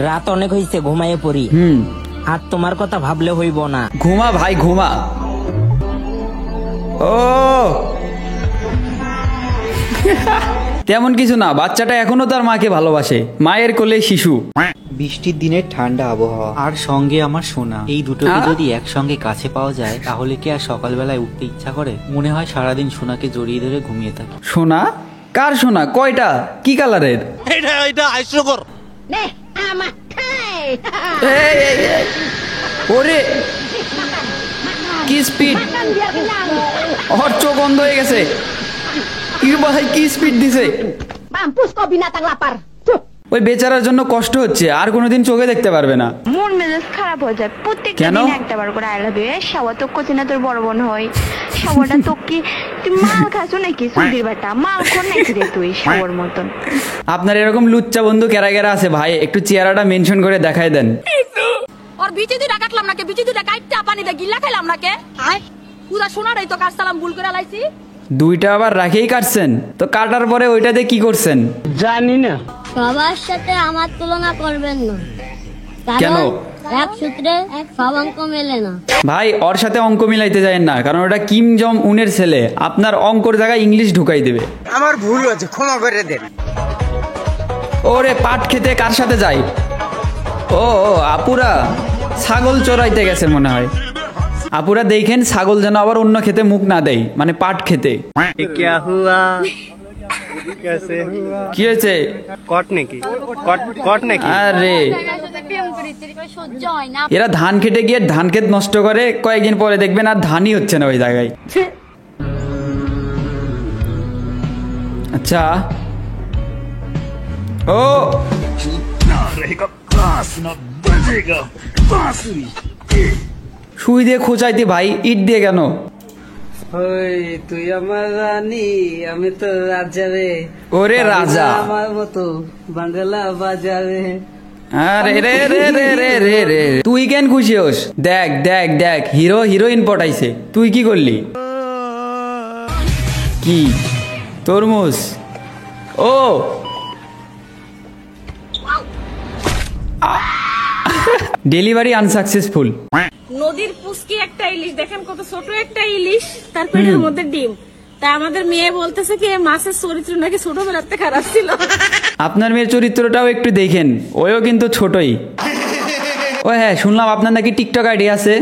রাত অনেক হয়েছে, ঘুমাইয়ে পড়ি। আর তোমার কথা ভাবলে হইব না। ঘুমা ভাই ঘুমা। ও তেমন কিছু না, বাচ্চাটা এখনো তার মাকে ভালোবাসে, মায়ের কোলে শিশু। বৃষ্টির দিনের ঠান্ডা আবহাওয়া আর সঙ্গে আমার সোনা, এই দুটোকে যদি একসঙ্গে কাছে পাওয়া যায় তাহলে কি আর সকালবেলায় উঠতে ইচ্ছা করে? মনে হয় সারাদিন সোনাকে জড়িয়ে ধরে ঘুমিয়ে থাকি। সোনা? কার সোনা? কয়টা? কি কালারের? ওরে কি স্পিড! ওর চোখ বন্ধ হয়ে গেছে। কি ভাই কি স্পিড দিছে! ওই বেচারার জন্য কষ্ট হচ্ছে, আর কোনোদিন চোখে দেখতে পারবে না। মন মেজাজ খারাপ হয়ে যায় প্রত্যেকটা দিন একটা বার করে আই লাভ ইউ। সবার তো কোচিনা তোর বড় বোন হয়, সবারটা তো কি তুই মাল খাচ্ছ নাকি? সুদির বেটা মাল খোর নাকি রে তুই সবার মতন? আপনার এরকম লুচ্চা বন্ধু কেরা কেরা আছে ভাই, একটু চেহারাটা মেনশন করে দেখাই দেন। और बीचे दुटा काटलाम ना के बीचे दुटा काटता पानी दे गिल्ला खाइलाम ना के आय पूरा सोना रही तो काट सालाम भूल করে লাইছি। দুইটা আবার রাখেই কাটছেন তো, কাটার পরে ওইটাতে কি করছেন জানি না। সবার সাথে আমার তুলনা করবেন না, কেন? এক সূত্রে সব অঙ্ক মেলে না। ভাই ওর সাথে অঙ্ক মিলাইতে যায়েন না, কারণ ওটা কিম জং উনের ছেলে, আপনার অঙ্কর জায়গায় ইংলিশ ঢুকাই দেবে। আমার ভুল হয়েছে, ক্ষমা করে দেন। ওরে পাট খেতে কার সাথে যাই? ও আপুরা ছাগল চড়াইতে গেছে মনে হয়। আপুরা দেখেন ছাগল যেন আবার অন্য খেতে মুখ না দেয়, মানে পাট খেতে। কি হয়েছে? আরে এরা ধান খেতে গিয়ে ধান ক্ষেত নষ্ট করে, কয়েকদিন পরে দেখবেন আর ধানই হচ্ছে না ওই জায়গায়। আচ্ছা ও সুই দিয়ে খোঁচাইতে ভাই, ইট দিয়ে কেন? তুই আমার রানী, আমি তো রাজা রে। ওরে রাজা আমার মতো বাংলা বাজারে। আরে রে রে রে রে রে রে, তুই কেন খুশি হোস? দেখ দেখ দেখ, হিরো হিরোইন পটাইছে, তুই কি করলি? কি তরমুজ? ও ডেলিভারি আনসাকসেসফুল। নদীর পুষ্কি একটা ইলিশ, দেখেন কত ছোট একটা ইলিশ, তার পেটের মধ্যে ডিম। তা আমাদের মেয়ে বলতেছে কি মাছের চরিত্র নাকি ছোটবেলাতে খারাপ ছিল। আপনার মেয়ের চরিত্রটাও একটু দেখেন, ওও কিন্তু ছোটই। ও হ্যাঁ, শুনলাম আপনার নাকি টিকটক আইডি আছে।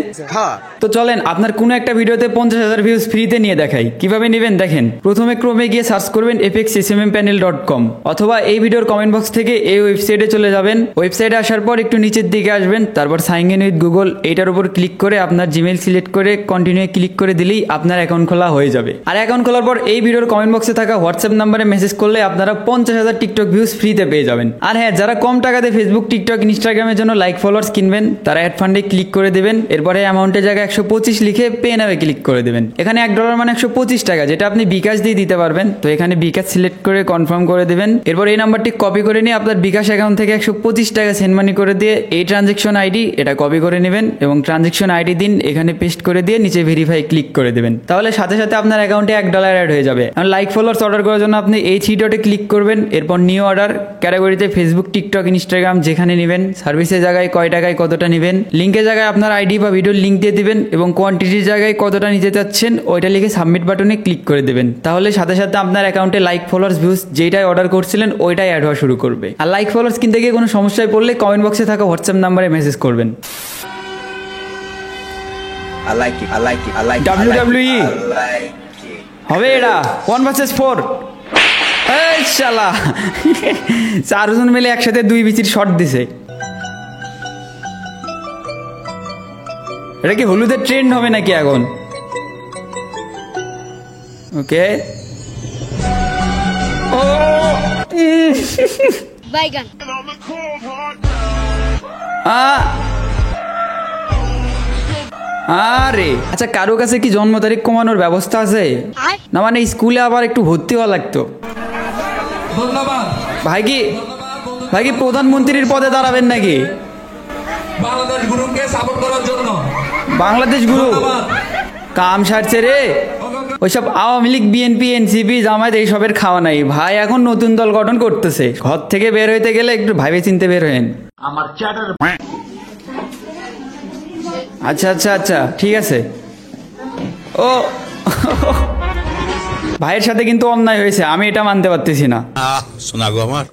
তো চলেন আপনার কোনো একটা ভিডিওতে 50,000 ভিউজ ফ্রিতে নিয়ে দেখাই। কিভাবে নেবেন দেখেন, প্রথমে ক্রোমে গিয়ে সার্চ করবেন fxsmmpanel.com, অথবা এই ভিডিওর কমেন্ট বক্স থেকে এই ওয়েবসাইটে চলে যাবেন। ওয়েবসাইটে আসার পর একটু নিচের দিকে আসবেন, তারপর সাইন ইন উইথ গুগল এইটার উপর ক্লিক করে আপনার জিমেইল সিলেক্ট করে কন্টিনিউ ক্লিক করে দিলেই আপনার অ্যাকাউন্ট খোলা হয়ে যাবে। আর অ্যাকাউন্ট খোলার পর এই ভিডিওর কমেন্ট বক্সে থাকা হোয়াটসঅ্যাপ নাম্বারে মেসেজ করলে আপনারা 50,000 টিকটক ভিউজ ফ্রিতে পেয়ে যাবেন। আর হ্যাঁ, যারা কম টাকাতে ফেসবুক, টিকটক, ইনস্টাগ্রামের জন্য লাইক ফলোয়ার্স কিনবেন তারা অ্যাড ফান্ডে ক্লিক করে দেবেন। এরপরে অ্যামাউন্টের জায়গায় 125 লিখে পে নামে ক্লিক করে দেবেন। এখানে $1 মানে 125 টাকা, যেটা আপনি বিকাশ দিয়ে দিতে পারবেন। তো এখানে বিকাশ সিলেক্ট করে কনফার্ম করে দেবেন। এরপর এই নাম্বারটি কপি করে নিয়ে আপনার বিকাশ অ্যাকাউন্ট থেকে 125 টাকা সেন্ড মানি করে দিয়ে এই ট্রানজেকশন আইডি এটা কপি করে নেবেন এবং ট্রানজেকশন আইডি দিন, এখানে পেস্ট করে দিয়ে নিচে ভেরিফাই ক্লিক করে দেবেন। তাহলে সাথে সাথে আপনার অ্যাকাউন্টে $1 অ্যাড হয়ে যাবে। লাইক ফলোয়ার্স অর্ডার করার জন্য আপনি এই 3 ডটে ক্লিক করবেন। এরপর নিউ অর্ডার ক্যাটাগরিতে ফেসবুক, টিকটক, ইনস্টাগ্রাম যেখানে নেবেন, সার্ভিসের জায়গায় কয় টাকায় কতটা নেবেন, লিঙ্কের জায়গায় আপনার আইডি বা ভিডিওর লিঙ্ক দিয়ে দিবেন এবং কোয়ান্টিটির জায়গায় কতটা নিতে চাচ্ছেন ওইটা লিখে সাবমিট বাটনে ক্লিক করে দেবেন। তাহলে সাথে সাথে আপনার অ্যাকাউন্টে লাইক ফলোয়ার্স ভিউজ যেটাই অর্ডার করছিলেন ওইটাই অ্যাড হওয়া শুরু করবে। আর লাইক ফলোয়ার্স কিনতে গিয়ে কোনো সমস্যায় পড়লে কমেন্ট বক্সে থাকা হোয়াটসঅ্যাপ নাম্বারে মেসেজ করবেন। WWE হবে এটা 1 vs 4। এই শালা 4 জন মিলে একসাথে 2 বিচির শট দিছে। এটা কি হলুদের ট্রেন্ড হবে নাকি এখন? ওকে ও বাইগান আরে আচ্ছা, কারো কাছে কি জন্ম তারিখ কমানোর ব্যবস্থা আছে? না মানে স্কুলে আবার একটু ভর্তি হওয়া লাগতো। ভাই কি প্রধানমন্ত্রীর পদে দাঁড়াবেন নাকি? বাংলাদেশ গুরুকে সাপোর্ট করার জন্য। বাংলাদেশ গুরু কাম সারছে রে। ওইসব আওয়ামী লীগ, বিএনপি, এনসিপি, জামায়াত এইসবের খাওয়া নাই ভাই। এখন নতুন দল গঠন করতেছে, ঘর থেকে বের হইতে গেলে একটু ভাইবে চিনতে বের হইন। আচ্ছা আচ্ছা আচ্ছা ঠিক আছে। ও ভাইয়ের সাথে কিন্তু অন্যায় হয়েছে, আমি এটা মানতে পারতেছি না। শোনা গো আমার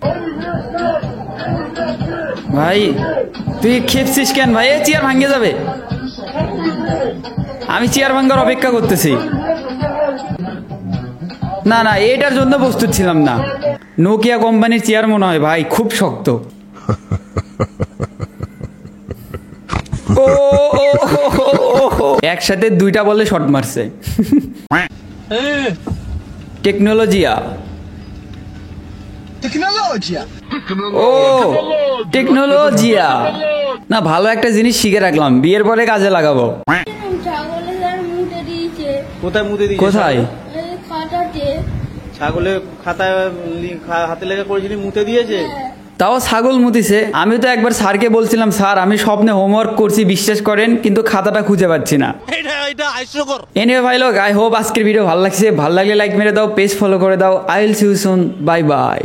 ভাই তুই খেপছিস কেন ভাই? চেয়ার ভাঙে যাবে, আমি চেয়ার ভাঙার অপেক্ষা করতেছি। না না, এটার জন্য প্রস্তুত ছিলাম না। নোকিয়া কোম্পানির চেয়ার মনে হয় ভাই, খুব শক্ত। ও একসাথে দুইটা বলে শট মারছে। টেকনোলজিয়া, ও টেকনোলজিয়া না, ভালো একটা জিনিস শিখে রাখলাম, বিয়ের পরে কাজে লাগাবো। কোথায় মুতে দিয়েছিস? কোথায়? ছাগলে খাতায় হাতে লেখা করেছিলি, মুতে দিয়েছে? তাও ছাগল মুতিছে। আমি তো একবার স্যারকে বলছিলাম, স্যার আমি স্বপ্নে হোমওয়ার্ক করছি, বিশ্বাস করেন, কিন্তু খাতাটা খুঁজে পাচ্ছি না। এনিওয়ে ভাই লোক, আই হোপ আজকের ভিডিও ভালো লাগছে। ভালো লাগলে লাইক মেরে দাও, পেজ ফলো করে দাও। I will see you soon, bye by.